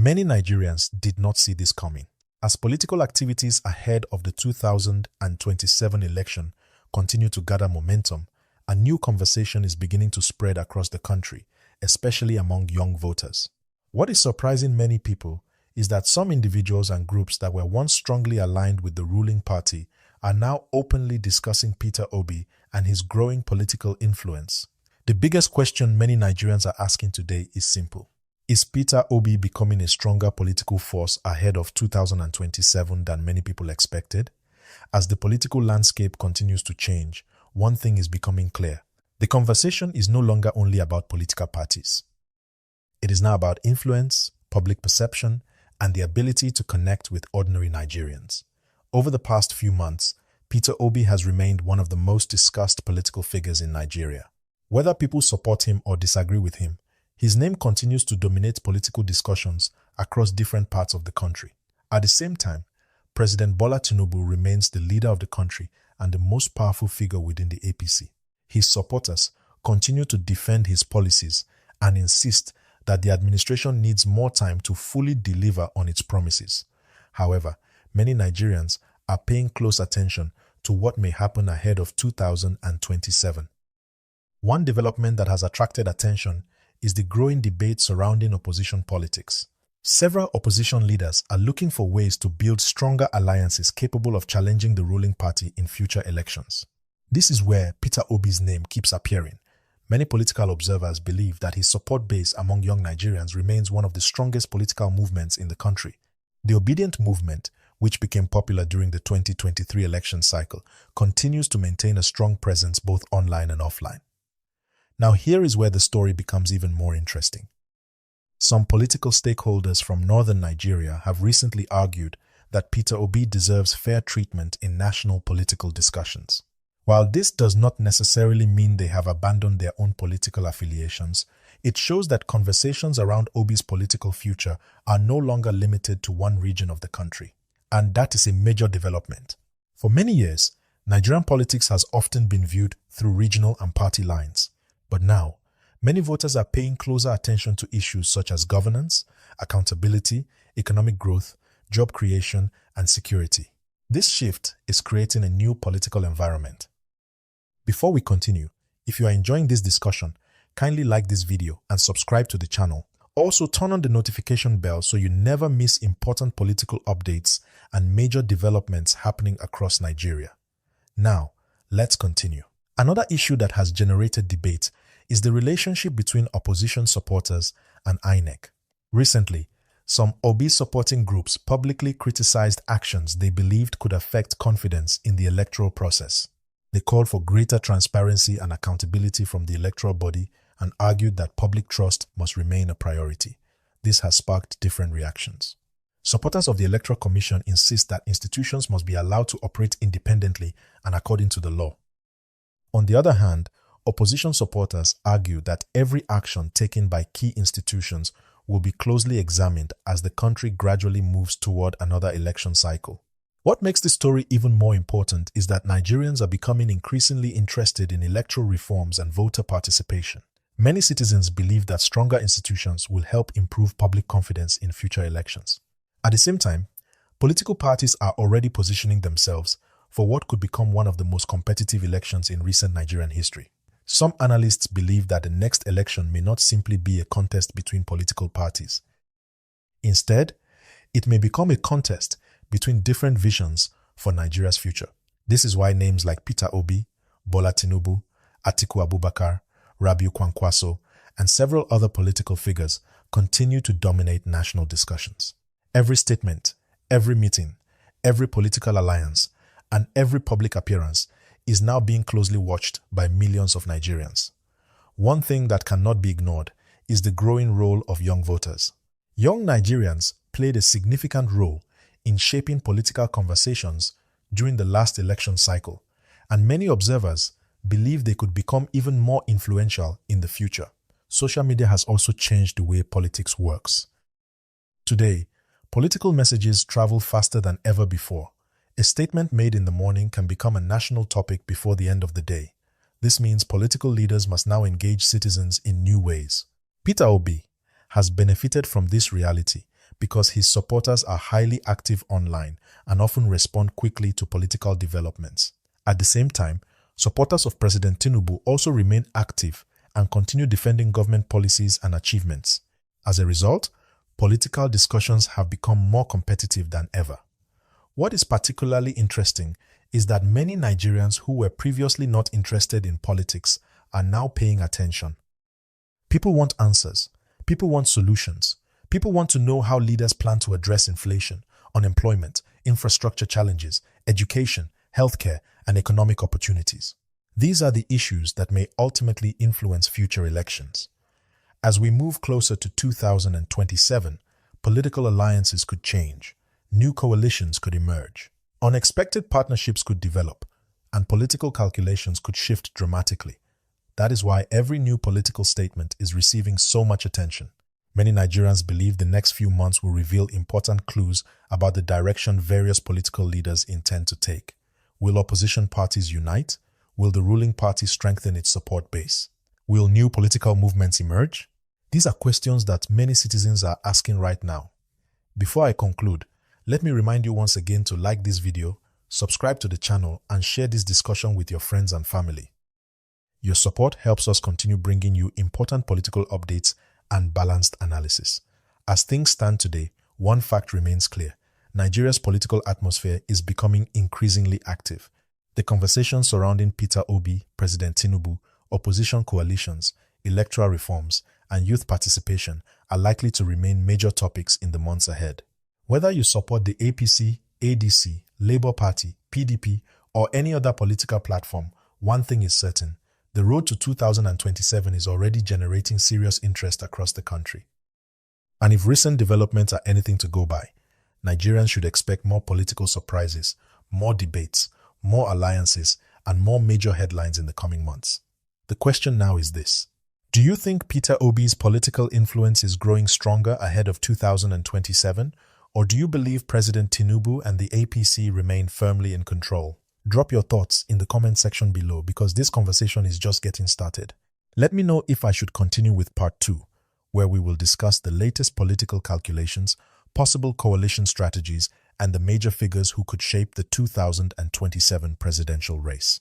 Many Nigerians did not see this coming. As political activities ahead of the 2027 election continue to gather momentum, a new conversation is beginning to spread across the country, especially among young voters. What is surprising many people is that some individuals and groups that were once strongly aligned with the ruling party are now openly discussing Peter Obi and his growing political influence. The biggest question many Nigerians are asking today is simple. Is Peter Obi becoming a stronger political force ahead of 2027 than many people expected? As the political landscape continues to change, one thing is becoming clear. The conversation is no longer only about political parties. It is now about influence, public perception, and the ability to connect with ordinary Nigerians. Over the past few months, Peter Obi has remained one of the most discussed political figures in Nigeria. Whether people support him or disagree with him, his name continues to dominate political discussions across different parts of the country. At the same time, President Bola Tinubu remains the leader of the country and the most powerful figure within the APC. His supporters continue to defend his policies and insist that the administration needs more time to fully deliver on its promises. However, many Nigerians are paying close attention to what may happen ahead of 2027. One development that has attracted attention is the growing debate surrounding opposition politics. Several opposition leaders are looking for ways to build stronger alliances capable of challenging the ruling party in future elections. This is where Peter Obi's name keeps appearing. Many political observers believe that his support base among young Nigerians remains one of the strongest political movements in the country. The Obidient movement, which became popular during the 2023 election cycle, continues to maintain a strong presence both online and offline. Now here is where the story becomes even more interesting. Some political stakeholders from northern Nigeria have recently argued that Peter Obi deserves fair treatment in national political discussions. While this does not necessarily mean they have abandoned their own political affiliations, it shows that conversations around Obi's political future are no longer limited to one region of the country. And that is a major development. For many years, Nigerian politics has often been viewed through regional and party lines. But now, many voters are paying closer attention to issues such as governance, accountability, economic growth, job creation, and security. This shift is creating a new political environment. Before we continue, if you are enjoying this discussion, kindly like this video and subscribe to the channel. Also, turn on the notification bell so you never miss important political updates and major developments happening across Nigeria. Now, let's continue. Another issue that has generated debate is the relationship between opposition supporters and INEC. Recently, some Obi supporting groups publicly criticized actions they believed could affect confidence in the electoral process. They called for greater transparency and accountability from the electoral body and argued that public trust must remain a priority. This has sparked different reactions. Supporters of the Electoral Commission insist that institutions must be allowed to operate independently and according to the law. On the other hand, opposition supporters argue that every action taken by key institutions will be closely examined as the country gradually moves toward another election cycle. What makes this story even more important is that Nigerians are becoming increasingly interested in electoral reforms and voter participation. Many citizens believe that stronger institutions will help improve public confidence in future elections. At the same time, political parties are already positioning themselves for what could become one of the most competitive elections in recent Nigerian history. Some analysts believe that the next election may not simply be a contest between political parties. Instead, it may become a contest between different visions for Nigeria's future. This is why names like Peter Obi, Bola Tinubu, Atiku Abubakar, Rabiu Kwankwaso, and several other political figures continue to dominate national discussions. Every statement, every meeting, every political alliance, and every public appearance is now being closely watched by millions of Nigerians. One thing that cannot be ignored is the growing role of young voters. Young Nigerians played a significant role in shaping political conversations during the last election cycle, and many observers believe they could become even more influential in the future. Social media has also changed the way politics works. Today, political messages travel faster than ever before. A statement made in the morning can become a national topic before the end of the day. This means political leaders must now engage citizens in new ways. Peter Obi has benefited from this reality because his supporters are highly active online and often respond quickly to political developments. At the same time, supporters of President Tinubu also remain active and continue defending government policies and achievements. As a result, political discussions have become more competitive than ever. What is particularly interesting is that many Nigerians who were previously not interested in politics are now paying attention. People want answers. People want solutions. People want to know how leaders plan to address inflation, unemployment, infrastructure challenges, education, healthcare, and economic opportunities. These are the issues that may ultimately influence future elections. As we move closer to 2027, political alliances could change, new coalitions could emerge, unexpected partnerships could develop, and political calculations could shift dramatically. That is why every new political statement is receiving so much attention. Many Nigerians believe the next few months will reveal important clues about the direction various political leaders intend to take. Will opposition parties unite? Will the ruling party strengthen its support base? Will new political movements emerge? These are questions that many citizens are asking right now. Before I conclude, let me remind you once again to like this video, subscribe to the channel, and share this discussion with your friends and family. Your support helps us continue bringing you important political updates and balanced analysis. As things stand today, one fact remains clear. Nigeria's political atmosphere is becoming increasingly active. The conversation surrounding Peter Obi, President Tinubu, opposition coalitions, electoral reforms, and youth participation are likely to remain major topics in the months ahead. Whether you support the APC, ADC, Labour Party, PDP, or any other political platform, one thing is certain: the road to 2027 is already generating serious interest across the country. And if recent developments are anything to go by, Nigerians should expect more political surprises, more debates, more alliances, and more major headlines in the coming months. The question now is this: do you think Peter Obi's political influence is growing stronger ahead of 2027, or do you believe President Tinubu and the APC remain firmly in control? Drop your thoughts in the comment section below, because this conversation is just getting started. Let me know if I should continue with part 2, where we will discuss the latest political calculations, possible coalition strategies, and the major figures who could shape the 2027 presidential race.